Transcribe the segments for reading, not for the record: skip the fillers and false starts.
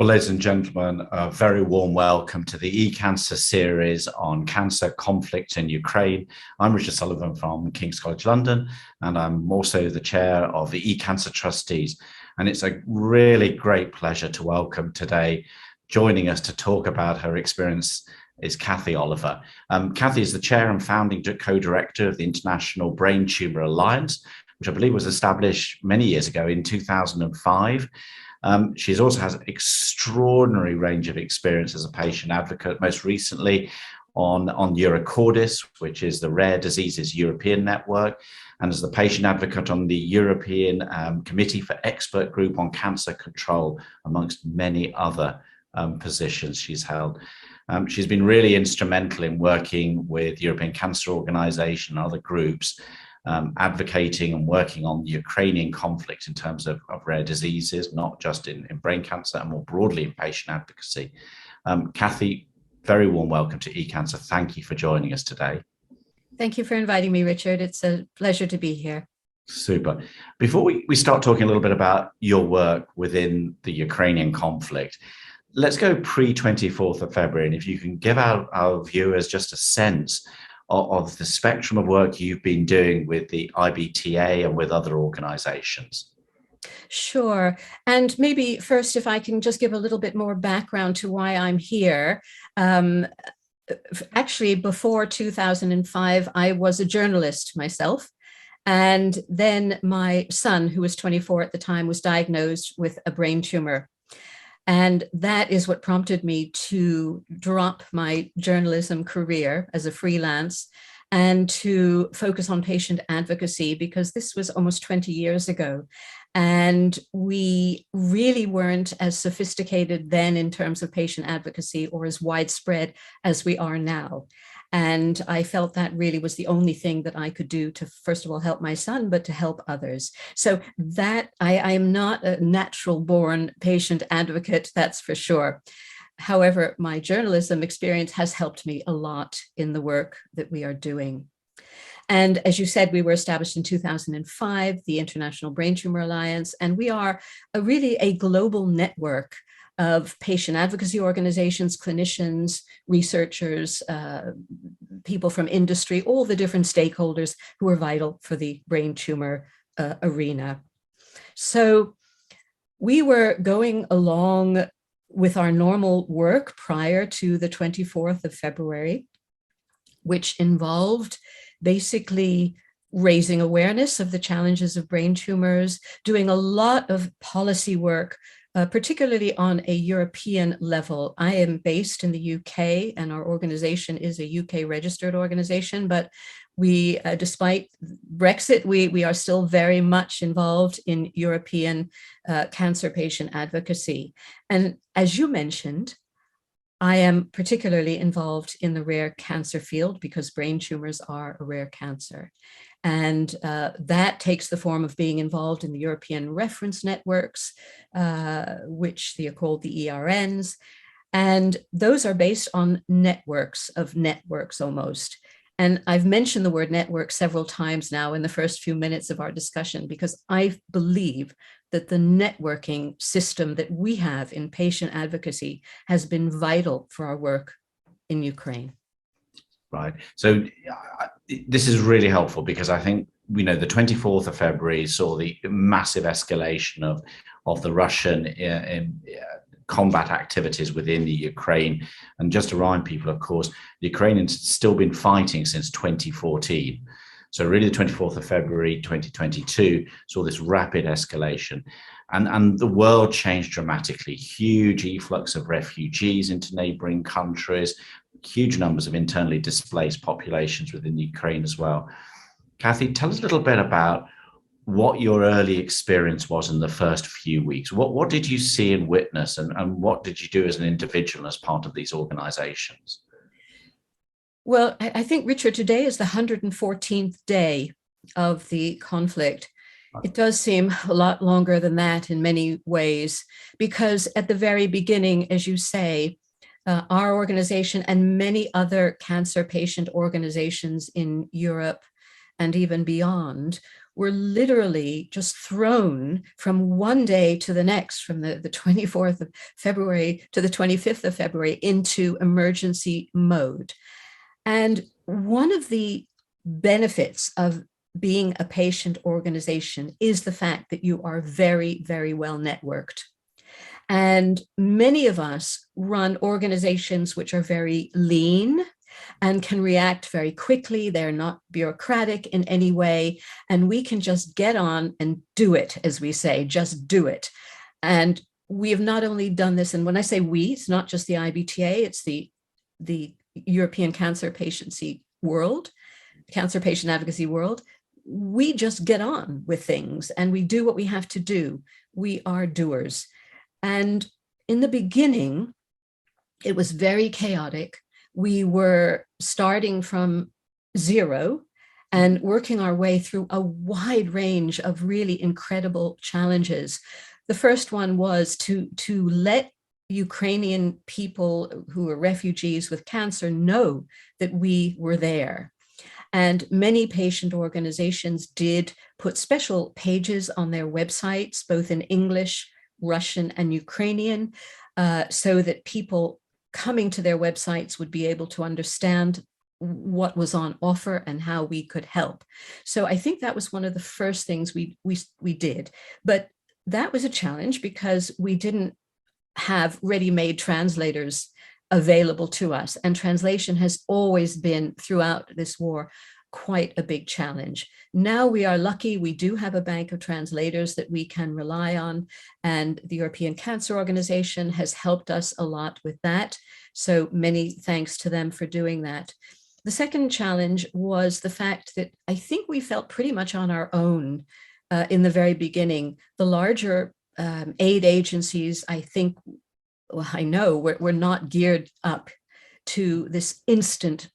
ladies and gentlemen, a very warm welcome to the ecancer series on cancer conflict in Ukraine. I'm Richard Sullivan from King's College London, and I'm also the chair of the ecancer trustees. And it's a really great pleasure to welcome today, joining us to talk about her experience, is Kathy Oliver. Kathy is the chair and founding co-director of the International Brain Tumour Alliance, which I believe was established many years ago in 2005. She also has an extraordinary range of experience as a patient advocate, most recently on ECO-ASCO, which is the Rare Diseases European Network, and as the patient advocate on the European Committee for Expert Group on Cancer Control, amongst many other positions she's held. She's been really instrumental in working with European Cancer Organization and other groups, advocating and working on the Ukrainian conflict in terms of rare diseases, not just in brain cancer and more broadly in patient advocacy. Kathy, very warm welcome to eCancer. Thank you for joining us today. Thank you for inviting me, Richard. It's a pleasure to be here. Super. Before we start talking a little bit about your work within the Ukrainian conflict, let's go pre-24th of February, and if you can give our viewers just a sense of the spectrum of work you've been doing with the IBTA and with other organizations. Sure. And maybe first, if I can just give a little bit more background to why I'm here. Actually, before 2005, I was a journalist myself. And then my son, who was 24 at the time, was diagnosed with a brain tumor. And that is what prompted me to drop my journalism career as a freelance and to focus on patient advocacy, because this was almost 20 years ago. And we really weren't as sophisticated then in terms of patient advocacy or as widespread as we are now. And I felt that really was the only thing that I could do to, first of all, help my son, but to help others. So that I am not a natural born patient advocate, that's for sure. However, my journalism experience has helped me a lot in the work that we are doing. And as you said, we were established in 2005, the International Brain Tumour Alliance, and we are really a global network of patient advocacy organizations, clinicians, researchers, people from industry, all the different stakeholders who are vital for the brain tumor arena. So we were going along with our normal work prior to the 24th of February, which involved basically raising awareness of the challenges of brain tumors, doing a lot of policy work, particularly on a European level. I am based in the UK, and our organization is a UK registered organization, but we, despite Brexit, we are still very much involved in European cancer patient advocacy. And as you mentioned, I am particularly involved in the rare cancer field because brain tumors are a rare cancer. And that takes the form of being involved in the European reference networks, which they are called the ERNs. And those are based on networks of networks almost. And I've mentioned the word network several times now in the first few minutes of our discussion, because I believe that the networking system that we have in patient advocacy has been vital for our work in Ukraine. Right. So this is really helpful, because I think, the 24th of February saw the massive escalation of the Russian combat activities within the Ukraine. And just to remind people, of course, the Ukrainians have still been fighting since 2014. So really the 24th of February, 2022 saw this rapid escalation, and the world changed dramatically. Huge efflux of refugees into neighboring countries, huge numbers of internally displaced populations within Ukraine as well. Kathy, tell us a little bit about what your early experience was in the first few weeks. What did you see and witness, and what did you do as an individual as part of these organizations? Well, I think, Richard, today is the 114th day of the conflict. It does seem a lot longer than that in many ways, because at the very beginning, as you say, our organization and many other cancer patient organizations in Europe and even beyond were literally just thrown from one day to the next, from the 24th of February to the 25th of February, into emergency mode. And one of the benefits of being a patient organization is the fact that you are very, very well networked. And many of us run organizations which are very lean and can react very quickly. They're not bureaucratic in any way. And we can just get on and do it, as we say, just do it. And we have not only done this, and when I say we, it's not just the IBTA, it's the European cancer patient advocacy world. We just get on with things and we do what we have to do. We are doers. And in the beginning, it was very chaotic. We were starting from zero and working our way through a wide range of really incredible challenges. The first one was to let Ukrainian people who were refugees with cancer know that we were there. And many patient organizations did put special pages on their websites, both in English, Russian, and Ukrainian, so that people coming to their websites would be able to understand what was on offer and how we could help. So I think that was one of the first things we did. But that was a challenge because we didn't have ready-made translators available to us. And translation has always been, throughout this war, quite a big challenge. Now we are lucky. We do have a bank of translators that we can rely on. And the European Cancer Organization has helped us a lot with that. So many thanks to them for doing that. The second challenge was the fact that I think we felt pretty much on our own in the very beginning. The larger aid agencies, I think, well, I know we're not geared up to this instant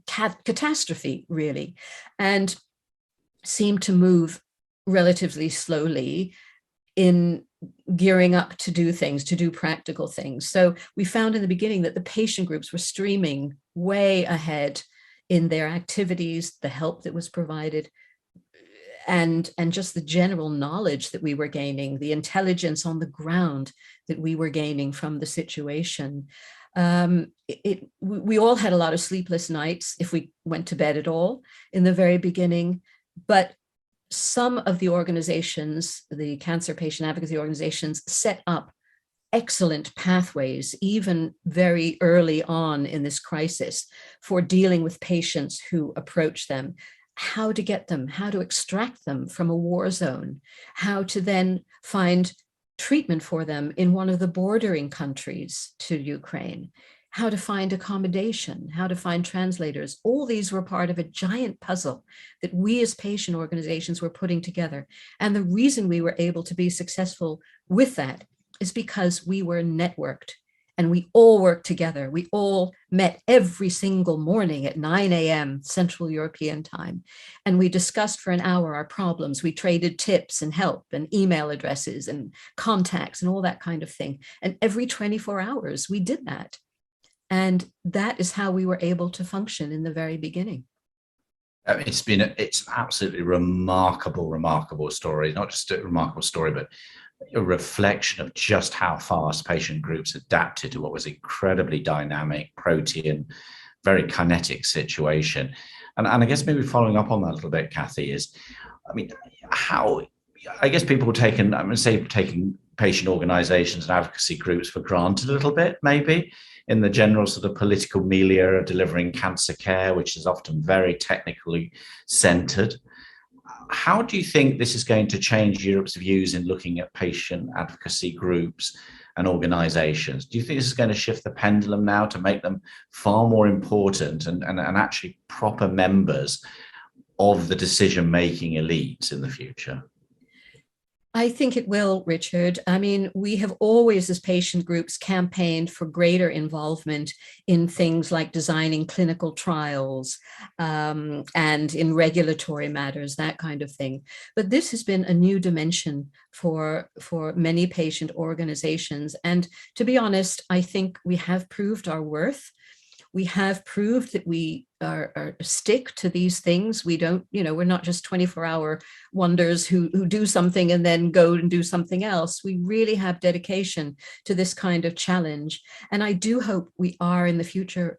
catastrophe, really, and seem to move relatively slowly in gearing up to do things, to do practical things. So we found in the beginning that the patient groups were streaming way ahead in their activities, the help that was provided, and just the general knowledge that we were gaining, the intelligence on the ground that we were gaining from the situation. We all had a lot of sleepless nights, if we went to bed at all, in the very beginning. But some of the organizations, the cancer patient advocacy organizations, set up excellent pathways, even very early on in this crisis, for dealing with patients who approach them, how to get them, how to extract them from a war zone, how to then find treatment for them in one of the bordering countries to Ukraine, how to find accommodation, how to find translators. All these were part of a giant puzzle that we as patient organizations were putting together. And the reason we were able to be successful with that is because we were networked and we all worked together. We all met every single morning at 9 a.m. Central European time. And we discussed for an hour our problems. We traded tips and help and email addresses and contacts and all that kind of thing. And every 24 hours we did that. And that is how we were able to function in the very beginning. It's absolutely remarkable story, not just a remarkable story, but a reflection of just how fast patient groups adapted to what was incredibly dynamic, protean, very kinetic situation. And I guess maybe following up on that a little bit, Kathy, is, I mean, how, I guess people taking patient organizations and advocacy groups for granted a little bit, maybe, in the general sort of political milieu of delivering cancer care, which is often very technically centered. How do you think this is going to change Europe's views in looking at patient advocacy groups and organizations? Do you think this is going to shift the pendulum now to make them far more important and actually proper members of the decision-making elites in the future? I think it will, Richard. I mean, we have always, as patient groups, campaigned for greater involvement in things like designing clinical trials and in regulatory matters, that kind of thing. But this has been a new dimension for many patient organizations. And to be honest, I think we have proved our worth. We have proved that we are stick to these things. We don't, we're not just 24-hour wonders who do something and then go and do something else. We really have dedication to this kind of challenge. And I do hope we are in the future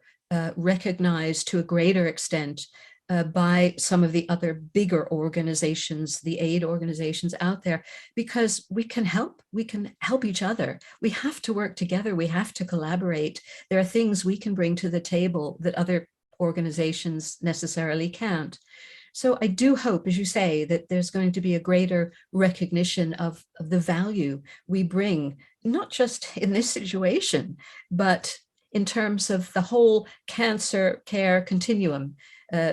recognized to a greater extent by some of the other bigger organizations, the aid organizations out there, because we can help each other. We have to work together. We have to collaborate. There are things we can bring to the table that other organizations necessarily can't. So I do hope, as you say, that there's going to be a greater recognition of the value we bring, not just in this situation, but in terms of the whole cancer care continuum.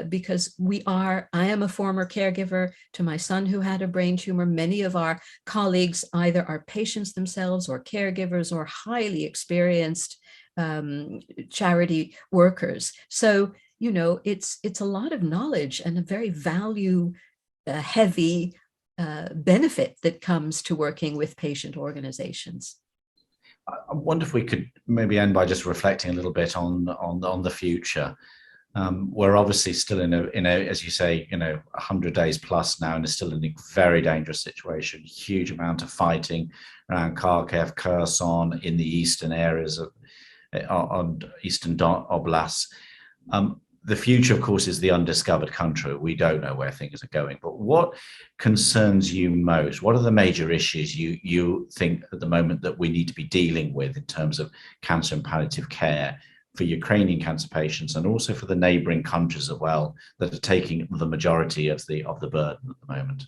Because I am a former caregiver to my son who had a brain tumor. Many of our colleagues either are patients themselves or caregivers or highly experienced charity workers. So, it's a lot of knowledge and a very value heavy benefit that comes to working with patient organizations. I wonder if we could maybe end by just reflecting a little bit on the future. We're obviously still in a, as you say, 100 days plus now, and is still in a very dangerous situation. Huge amount of fighting around Kharkiv, Kherson, in the eastern areas of on eastern oblasts. The future, of course, is the undiscovered country. We don't know where things are going. But what concerns you most? What are the major issues you think at the moment that we need to be dealing with in terms of cancer and palliative care for Ukrainian cancer patients, and also for the neighboring countries as well that are taking the majority of the burden at the moment?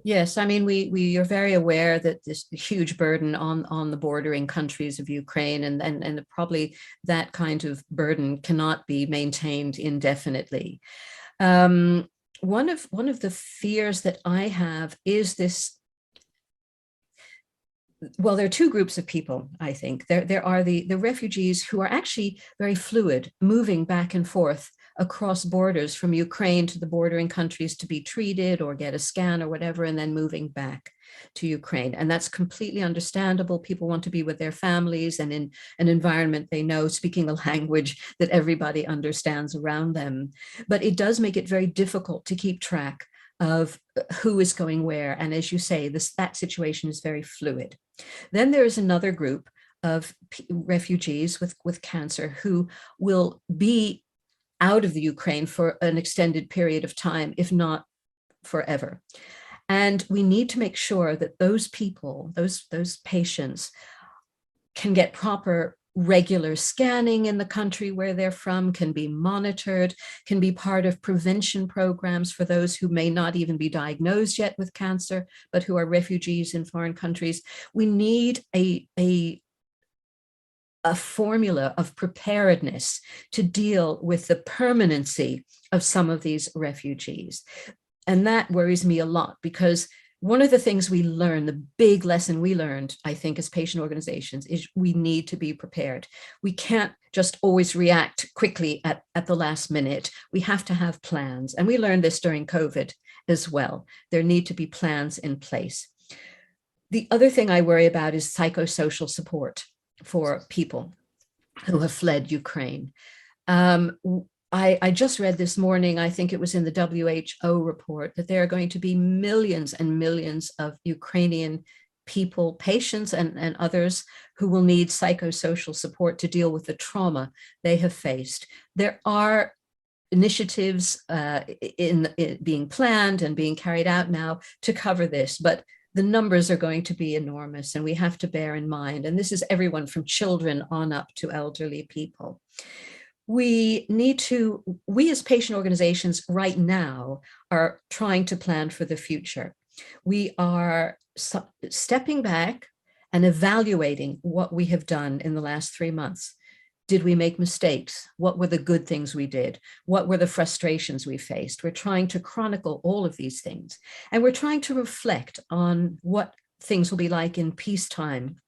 Yes, I mean, we are very aware that this huge burden on the bordering countries of Ukraine, and probably that kind of burden cannot be maintained indefinitely. One of the fears that I have is this. Well, there are two groups of people, I think. There are the refugees who are actually very fluid, moving back and forth across borders from Ukraine to the bordering countries to be treated or get a scan or whatever, and then moving back to Ukraine. And that's completely understandable. People want to be with their families and in an environment they know, speaking a language that everybody understands around them. But it does make it very difficult to keep track of who is going where. And as you say, that situation is very fluid. Then there is another group of refugees with cancer who will be out of the Ukraine for an extended period of time, if not forever. And we need to make sure that those people, those patients, can get proper regular scanning in the country where they're from, can be monitored, can be part of prevention programs for those who may not even be diagnosed yet with cancer, but who are refugees in foreign countries. We need a formula of preparedness to deal with the permanency of some of these refugees. And that worries me a lot, because one of the things we learn, the big lesson we learned, I think, as patient organizations, is we need to be prepared. We can't just always react quickly at the last minute. We have to have plans. And we learned this during COVID as well. There need to be plans in place. The other thing I worry about is psychosocial support for people who have fled Ukraine. I just read this morning, I think it was in the WHO report, that there are going to be millions and millions of Ukrainian people, patients and others, who will need psychosocial support to deal with the trauma they have faced. There are initiatives being planned and being carried out now to cover this, but the numbers are going to be enormous, and we have to bear in mind, and this is everyone from children on up to elderly people. We as patient organizations right now are trying to plan for the future. We are stepping back and evaluating what we have done in the last 3 months. Did we make mistakes? What were the good things we did? What were the frustrations we faced? We're trying to chronicle all of these things. And we're trying to reflect on what things will be like in peacetime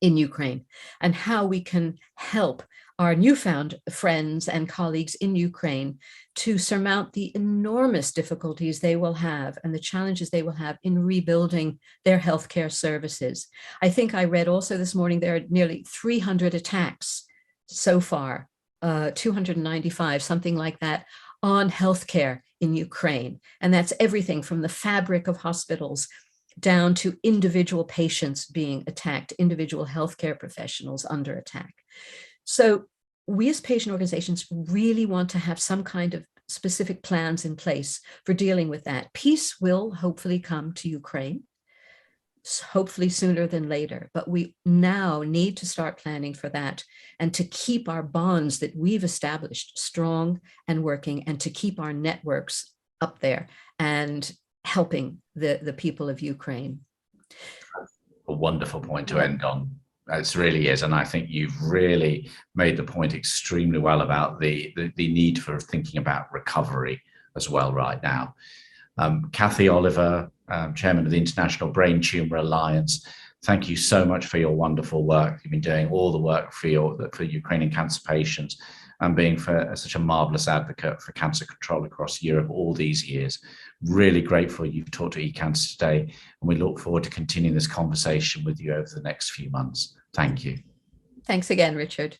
in Ukraine, and how we can help our newfound friends and colleagues in Ukraine to surmount the enormous difficulties they will have and the challenges they will have in rebuilding their healthcare services. I think I read also this morning there are nearly 300 attacks so far 295, something like that, on healthcare in Ukraine. And that's everything from the fabric of hospitals down to individual patients being attacked, individual healthcare professionals under attack. So we as patient organizations really want to have some kind of specific plans in place for dealing with that. Peace will hopefully come to Ukraine, hopefully sooner than later, but we now need to start planning for that and to keep our bonds that we've established strong and working, and to keep our networks up there and helping the people of Ukraine. A wonderful point to end on. It really is. And I think you've really made the point extremely well about the need for thinking about recovery as well right now. Kathy Oliver, Chairman of the International Brain Tumour Alliance, thank you so much for your wonderful work. You've been doing all the work for Ukrainian cancer patients and being such a marvellous advocate for cancer control across Europe all these years. Really grateful you've talked to eCancer today, and we look forward to continuing this conversation with you over the next few months. Thank you. Thanks again, Richard.